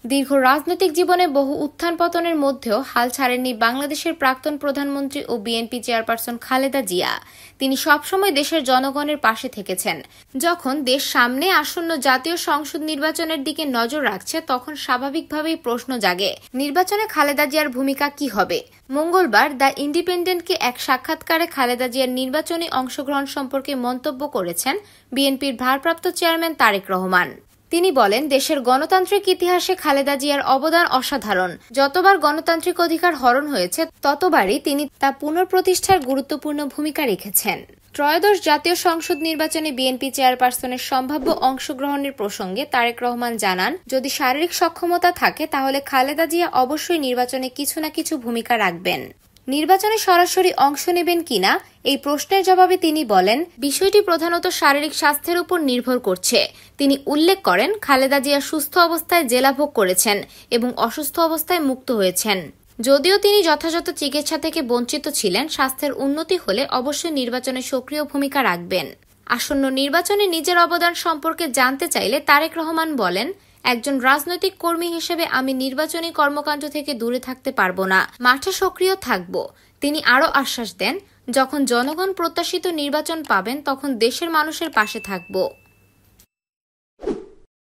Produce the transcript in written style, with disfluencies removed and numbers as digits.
দীর্ঘ রাজনৈতিক জীবনে বহু উত্থান পতনের মধ্যেও হাল ছাড়েননি বাংলাদেশের প্রাক্তন প্রধানমন্ত্রী ও বিএনপি চেয়ারপারসন খালেদা জিয়া। তিনি সবসময় দেশের জনগণের পাশে থেকেছেন। যখন দেশ সামনে আসন্ন জাতীয় সংসদ নির্বাচনের দিকে নজর রাখছে, তখন স্বাভাবিকভাবেই প্রশ্ন জাগে, নির্বাচনে খালেদা জিয়ার ভূমিকা কি হবে। মঙ্গলবার দ্য ইন্ডিপেন্ডেন্টকে এক সাক্ষাৎকারে খালেদা জিয়ার নির্বাচনী অংশগ্রহণ সম্পর্কে মন্তব্য করেছেন বিএনপির ভারপ্রাপ্ত চেয়ারম্যান তারেক রহমান। তিনি বলেন, দেশের গণতান্ত্রিক ইতিহাসে খালেদা জিয়ার অবদান অসাধারণ। যতবার গণতান্ত্রিক অধিকার হরণ হয়েছে, ততবারই তিনি তা পুনঃপ্রতিষ্ঠার গুরুত্বপূর্ণ ভূমিকা রেখেছেন। ত্রয়োদশ জাতীয় সংসদ নির্বাচনে বিএনপি চেয়ারপারসনের সম্ভাব্য অংশগ্রহণের প্রসঙ্গে তারেক রহমান জানান, যদি শারীরিক সক্ষমতা থাকে তাহলে খালেদা জিয়া অবশ্যই নির্বাচনে কিছু না কিছু ভূমিকা রাখবেন। নির্বাচনে সরাসরি অংশ নেবেন কিনা এই প্রশ্নের জবাবে তিনি বলেন, বিষয়টি প্রধানত শারীরিক স্বাস্থ্যের উপর নির্ভর করছে। তিনি উল্লেখ করেন, খালেদা জিয়া সুস্থ অবস্থায় জেলাভোগ করেছেন এবং অসুস্থ অবস্থায় মুক্ত হয়েছেন। যদিও তিনি যথাযথ চিকিৎসা থেকে বঞ্চিত ছিলেন, স্বাস্থ্যের উন্নতি হলে অবশ্যই নির্বাচনে সক্রিয় ভূমিকা রাখবেন। আসন্ন নির্বাচনে নিজের অবদান সম্পর্কে জানতে চাইলে তারেক রহমান বলেন, একজন রাজনৈতিক কর্মী হিসেবে আমি নির্বাচনী কর্মকাণ্ড থেকে দূরে থাকতে পারব না, মাঠে সক্রিয় থাকব। তিনি আরও আশ্বাস দেন, যখন জনগণ প্রত্যাশিত নির্বাচন পাবেন তখন দেশের মানুষের পাশে থাকব।